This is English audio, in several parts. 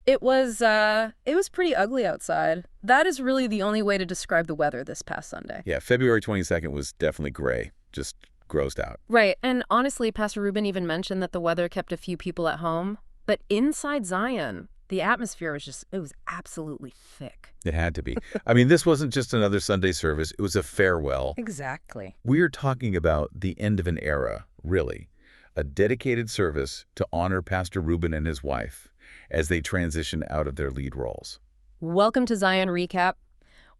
It was pretty ugly outside. That is really the only way to describe the weather this past Sunday. Yeah, February 22nd was definitely gray, just grossed out. Right, and honestly, Pastor Ruben even mentioned that the weather kept a few people at home. But inside Zion, the atmosphere it was absolutely thick. It had to be. I mean, this wasn't just another Sunday service. It was a farewell. Exactly. We're talking about the end of an era, really. A dedicated service to honor Pastor Ruben and his wife as they transition out of their lead roles. Welcome to Zion Recap.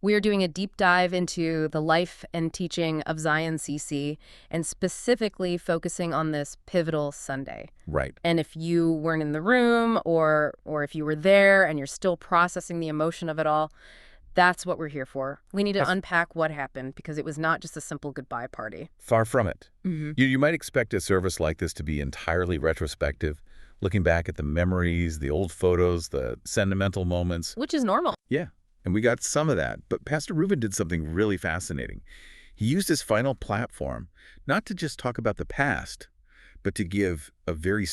We're doing a deep dive into the life and teaching of Zion CC and specifically focusing on this pivotal Sunday. Right. And if you weren't in the room or if you were there and you're still processing the emotion of it all, that's what we're here for. We need to unpack what happened because it was not just a simple goodbye party. Far from it. Mm-hmm. You might expect a service like this to be entirely retrospective, looking back at the memories, the old photos, the sentimental moments. Which is normal. Yeah. And we got some of that. But Pastor Ruben did something really fascinating. He used his final platform not to just talk about the past, but to give a very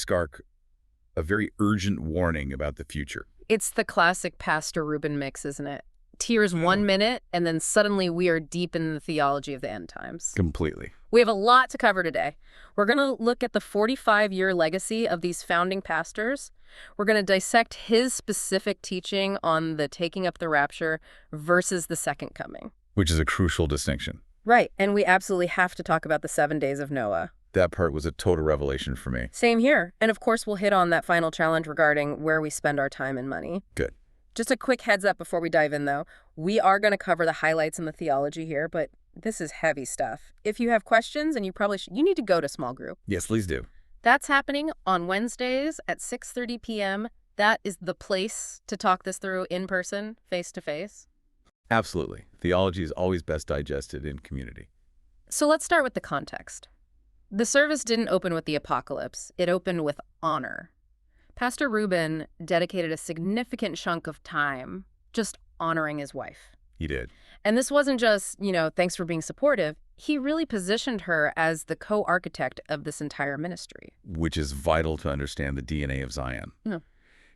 urgent warning about the future. It's the classic Pastor Ruben mix, isn't it? Tears 1 minute, and then suddenly we are deep in the theology of the end times. Completely. We have a lot to cover today. We're going to look at the 45-year legacy of these founding pastors. We're going to dissect his specific teaching on the taking up the rapture versus the second coming. Which is a crucial distinction. Right, and we absolutely have to talk about the 7 days of Noah. That part was a total revelation for me. Same here. And of course, we'll hit on that final challenge regarding where we spend our time and money. Good. Just a quick heads up before we dive in, though. We are going to cover the highlights in the theology here, but this is heavy stuff. If you have questions, and you probably you need to go to small group. Yes, please do. That's happening on Wednesdays at 6:30 p.m. That is the place to talk this through in person, face to face. Absolutely. Theology is always best digested in community. So let's start with the context. The service didn't open with the apocalypse. It opened with honor. Pastor Ruben dedicated a significant chunk of time just honoring his wife. He did. And this wasn't just, thanks for being supportive. He really positioned her as the co-architect of this entire ministry. Which is vital to understand the DNA of Zion. Yeah.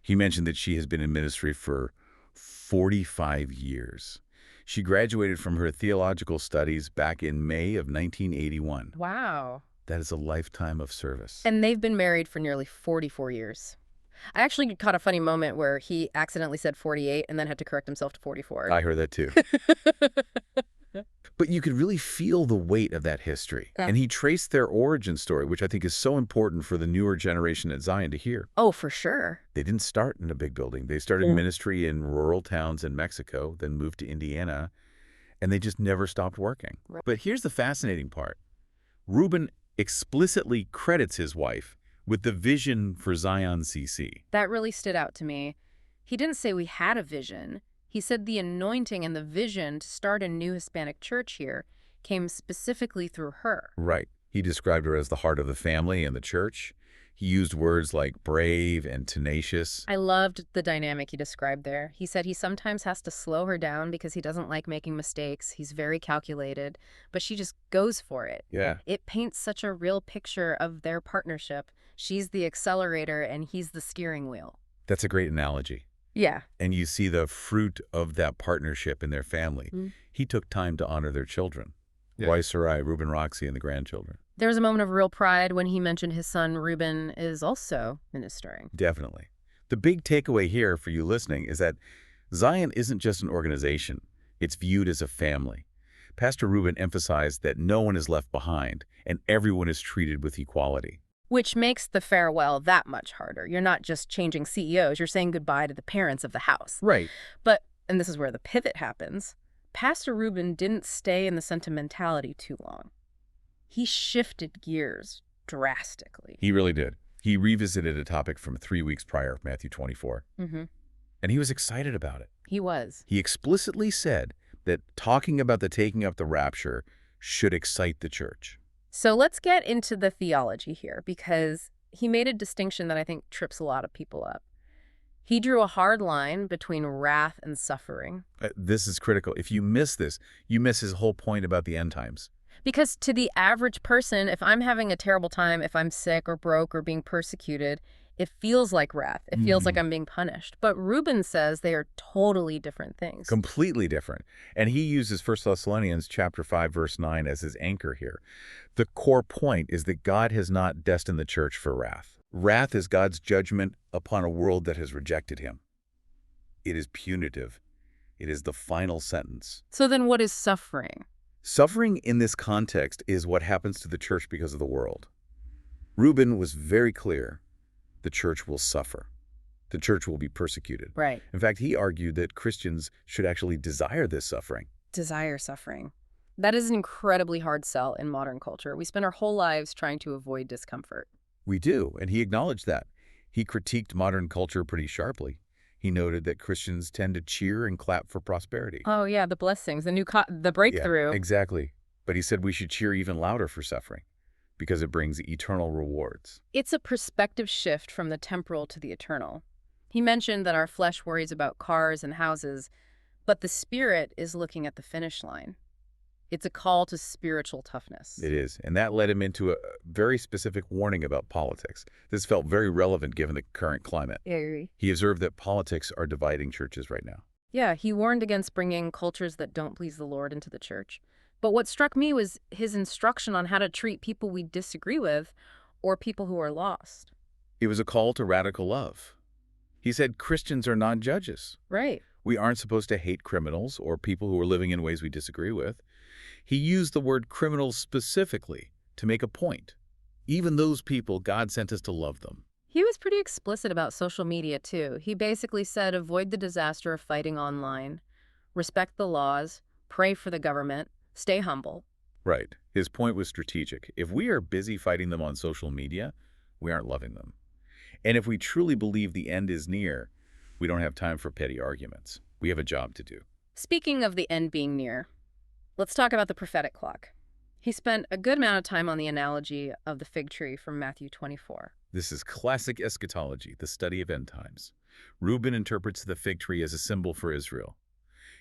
He mentioned that she has been in ministry for 45 years. She graduated from her theological studies back in May of 1981. Wow. That is a lifetime of service. And they've been married for nearly 44 years. I actually caught a funny moment where he accidentally said 48 and then had to correct himself to 44. I heard that too. But you could really feel the weight of that history. Yeah. And he traced their origin story, which I think is so important for the newer generation at Zion to hear. Oh, for sure. They didn't start in a big building. They started ministry in rural towns in Mexico, then moved to Indiana, and they just never stopped working. Right. But here's the fascinating part. Ruben explicitly credits his wife with the vision for Zion CC. That really stood out to me. He didn't say we had a vision. He said the anointing and the vision to start a new Hispanic church here came specifically through her. Right. He described her as the heart of the family and the church. He used words like brave and tenacious. I loved the dynamic he described there. He said he sometimes has to slow her down because he doesn't like making mistakes. He's very calculated, but she just goes for it. Yeah. It paints such a real picture of their partnership. She's the accelerator and he's the steering wheel. That's a great analogy. Yeah. And you see the fruit of that partnership in their family. Mm. He took time to honor their children. Yeah. Roy Sarai, Reuben Roxy, and the grandchildren. There was a moment of real pride when he mentioned his son Reuben is also ministering. Definitely. The big takeaway here for you listening is that Zion isn't just an organization. It's viewed as a family. Pastor Reuben emphasized that no one is left behind and everyone is treated with equality. Which makes the farewell that much harder. You're not just changing CEOs, you're saying goodbye to the parents of the house. Right. But, and this is where the pivot happens, Pastor Reuben didn't stay in the sentimentality too long. He shifted gears drastically. He really did. He revisited a topic from 3 weeks prior, Matthew 24. Mm-hmm. And he was excited about it. He was. He explicitly said that talking about the taking up the rapture should excite the church. So let's get into the theology here, because he made a distinction that I think trips a lot of people up. He drew a hard line between wrath and suffering. This is critical. If you miss this, you miss his whole point about the end times. Because to the average person, if I'm having a terrible time, if I'm sick or broke or being persecuted, It feels like wrath. It feels like I'm being punished. But Reuben says they are totally different things. Completely different. And he uses 1 Thessalonians chapter 5, verse 9 as his anchor here. The core point is that God has not destined the church for wrath. Wrath is God's judgment upon a world that has rejected him. It is punitive. It is the final sentence. So then what is suffering? Suffering in this context is what happens to the church because of the world. Reuben was very clear. The church will suffer. The church will be persecuted. Right. In fact, he argued that Christians should actually desire this suffering. Desire suffering. That is an incredibly hard sell in modern culture. We spend our whole lives trying to avoid discomfort. We do, and he acknowledged that. He critiqued modern culture pretty sharply. He noted that Christians tend to cheer and clap for prosperity. Oh, yeah, the blessings, the breakthrough. Yeah, exactly. But he said we should cheer even louder for suffering because it brings eternal rewards. It's a perspective shift from the temporal to the eternal. He mentioned that our flesh worries about cars and houses, but the spirit is looking at the finish line. It's a call to spiritual toughness. It is, and that led him into a very specific warning about politics. This felt very relevant given the current climate. I agree. He observed that politics are dividing churches right now. Yeah, he warned against bringing cultures that don't please the Lord into the church. But what struck me was his instruction on how to treat people we disagree with or people who are lost. It was a call to radical love. He said Christians are not judges. Right. We aren't supposed to hate criminals or people who are living in ways we disagree with. He used the word criminals specifically to make a point. Even those people, God sent us to love them. He was pretty explicit about social media, too. He basically said avoid the disaster of fighting online, respect the laws, pray for the government, stay humble. Right. His point was strategic. If we are busy fighting them on social media, we aren't loving them. And if we truly believe the end is near, we don't have time for petty arguments. We have a job to do. Speaking of the end being near, let's talk about the prophetic clock. He spent a good amount of time on the analogy of the fig tree from Matthew 24. This is classic eschatology, the study of end times. Reuben interprets the fig tree as a symbol for Israel.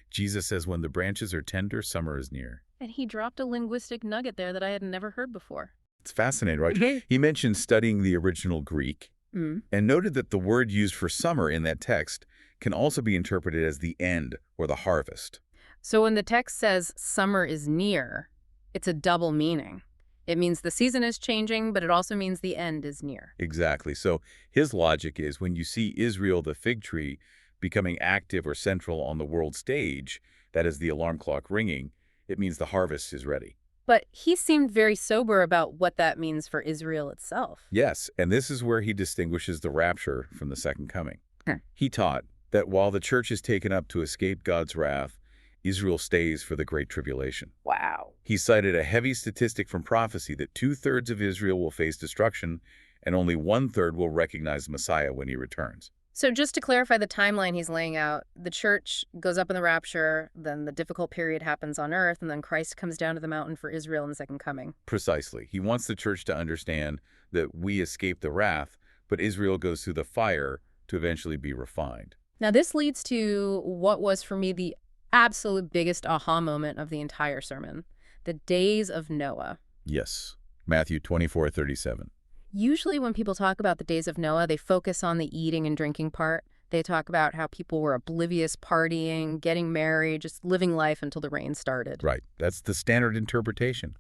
Jesus says when the branches are tender, summer is near. And he dropped a linguistic nugget there that I had never heard before. It's fascinating, right? He mentioned studying the original Greek and noted that the word used for summer in that text can also be interpreted as the end or the harvest. So when the text says summer is near, it's a double meaning. It means the season is changing, but it also means the end is near. Exactly. So his logic is when you see Israel, the fig tree, becoming active or central on the world stage, that is the alarm clock ringing, it means the harvest is ready. But he seemed very sober about what that means for Israel itself. Yes, and this is where he distinguishes the rapture from the second coming. Huh. He taught that while the church is taken up to escape God's wrath, Israel stays for the great tribulation. Wow. He cited a heavy statistic from prophecy that 2/3 of Israel will face destruction and only 1/3 will recognize the Messiah when he returns. So just to clarify the timeline he's laying out, the church goes up in the rapture, then the difficult period happens on earth, and then Christ comes down to the mountain for Israel in the second coming. Precisely. He wants the church to understand that we escape the wrath, but Israel goes through the fire to eventually be refined. Now this leads to what was for me the absolute biggest aha moment of the entire sermon, the days of Noah. Yes. Matthew 24:37. Usually when people talk about the days of Noah, they focus on the eating and drinking part. They talk about how people were oblivious, partying, getting married, just living life until the rain started. Right. That's the standard interpretation.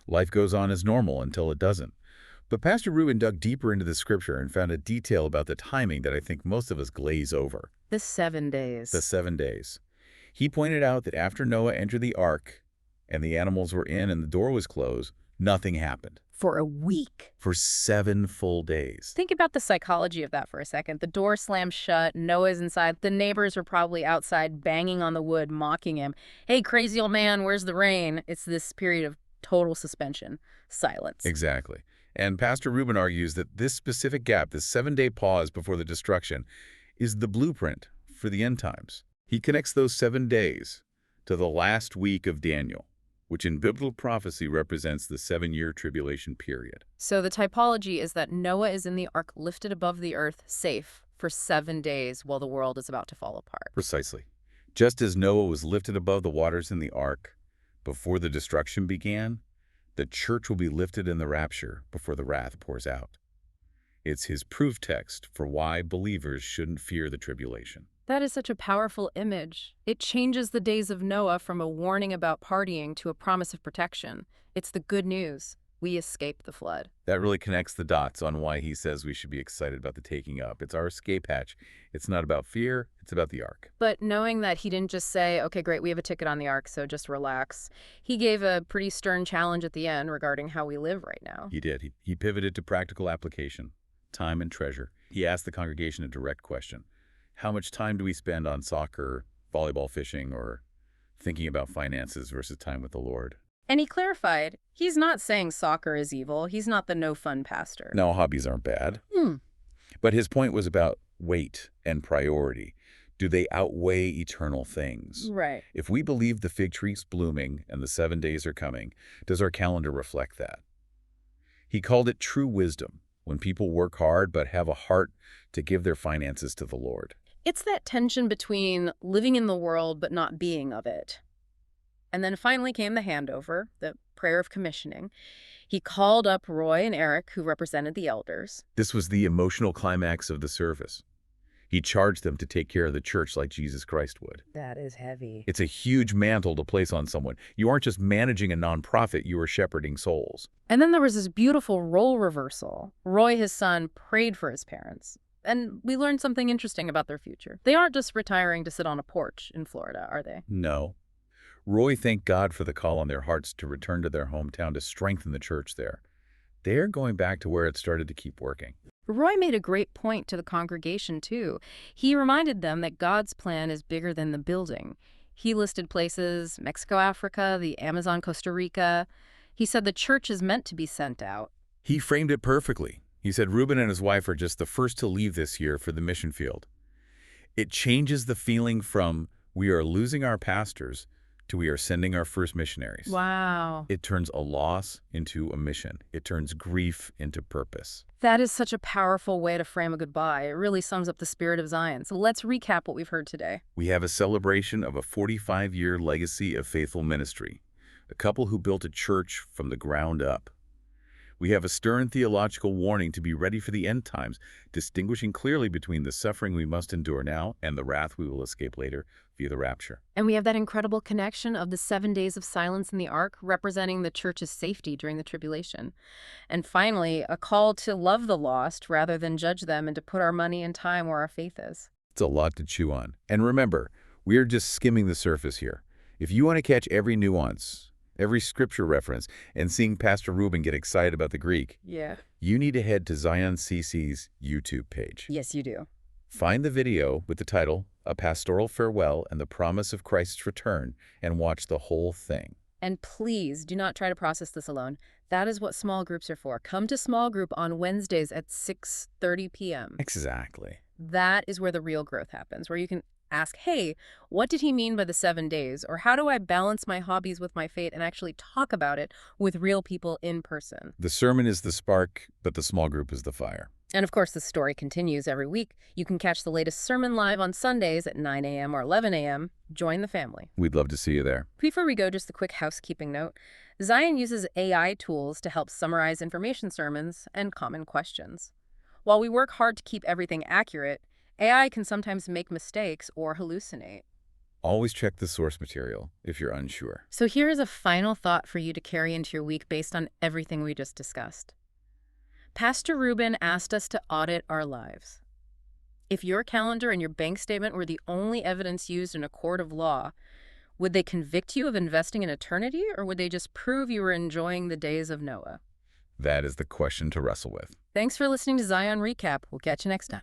Life goes on as normal until it doesn't. But Pastor Reuben dug deeper into the scripture and found a detail about the timing that I think most of us glaze over. The 7 days. The 7 days. He pointed out that after Noah entered the ark and the animals were in and the door was closed, nothing happened. For a week. For 7 full days. Think about the psychology of that for a second. The door slams shut, Noah's inside. The neighbors were probably outside banging on the wood, mocking him. Hey, crazy old man, where's the rain? It's this period of total suspension, silence. Exactly. And Pastor Reuben argues that this specific gap, this 7-day pause before the destruction, is the blueprint for the end times. He connects those 7 days to the last week of Daniel, which in biblical prophecy represents the 7-year tribulation period. So the typology is that Noah is in the ark lifted above the earth, safe, for 7 days while the world is about to fall apart. Precisely. Just as Noah was lifted above the waters in the ark before the destruction began, the church will be lifted in the rapture before the wrath pours out. It's his proof text for why believers shouldn't fear the tribulation. That is such a powerful image. It changes the days of Noah from a warning about partying to a promise of protection. It's the good news. We escaped the flood. That really connects the dots on why he says we should be excited about the taking up. It's our escape hatch. It's not about fear, it's about the ark. But knowing that he didn't just say, okay, great, we have a ticket on the ark, so just relax. He gave a pretty stern challenge at the end regarding how we live right now. He did. He pivoted to practical application, time and treasure. He asked the congregation a direct question. How much time do we spend on soccer, volleyball, fishing, or thinking about finances versus time with the Lord? And he clarified, he's not saying soccer is evil. He's not the no-fun pastor. No, hobbies aren't bad. But his point was about weight and priority. Do they outweigh eternal things? Right. If we believe the fig tree's blooming and the 7 days are coming, does our calendar reflect that? He called it true wisdom, when people work hard but have a heart to give their finances to the Lord. It's that tension between living in the world but not being of it. And then finally came the handover, the prayer of commissioning. He called up Roy and Eric, who represented the elders. This was the emotional climax of the service. He charged them to take care of the church like Jesus Christ would. That is heavy. It's a huge mantle to place on someone. You aren't just managing a nonprofit, you are shepherding souls. And then there was this beautiful role reversal. Roy, his son, prayed for his parents. And we learned something interesting about their future. They aren't just retiring to sit on a porch in Florida, are they? No. Roy thanked God for the call on their hearts to return to their hometown to strengthen the church there. They're going back to where it started to keep working. Roy made a great point to the congregation, too. He reminded them that God's plan is bigger than the building. He listed places, Mexico, Africa, the Amazon, Costa Rica. He said the church is meant to be sent out. He framed it perfectly. He said Reuben and his wife are just the first to leave this year for the mission field. It changes the feeling from we are losing our pastors to we are sending our first missionaries. Wow. It turns a loss into a mission. It turns grief into purpose. That is such a powerful way to frame a goodbye. It really sums up the spirit of Zion. So let's recap what we've heard today. We have a celebration of a 45-year legacy of faithful ministry, a couple who built a church from the ground up. We have a stern theological warning to be ready for the end times, distinguishing clearly between the suffering we must endure now and the wrath we will escape later via the rapture. And we have that incredible connection of the 7 days of silence in the ark representing the church's safety during the tribulation. And finally, a call to love the lost rather than judge them and to put our money and time where our faith is. It's a lot to chew on. And remember, we are just skimming the surface here. If you want to catch every nuance, every scripture reference, and seeing Pastor Reuben get excited about the Greek, you need to head to Zion CC's YouTube page. Yes, you do. Find the video with the title, A Pastoral Farewell and the Promise of Christ's Return, and watch the whole thing. And please do not try to process this alone. That is what small groups are for. Come to small group on Wednesdays at 6:30 p.m. Exactly. That is where the real growth happens, where you can ask, hey, what did he mean by the 7 days? Or how do I balance my hobbies with my faith and actually talk about it with real people in person? The sermon is the spark, but the small group is the fire. And of course, the story continues every week. You can catch the latest sermon live on Sundays at 9 a.m. or 11 a.m. Join the family. We'd love to see you there. Before we go, just a quick housekeeping note. Zion uses AI tools to help summarize information sermons and common questions. While we work hard to keep everything accurate, AI can sometimes make mistakes or hallucinate. Always check the source material if you're unsure. So here is a final thought for you to carry into your week based on everything we just discussed. Pastor Reuben asked us to audit our lives. If your calendar and your bank statement were the only evidence used in a court of law, would they convict you of investing in eternity, or would they just prove you were enjoying the days of Noah? That is the question to wrestle with. Thanks for listening to Zion Recap. We'll catch you next time.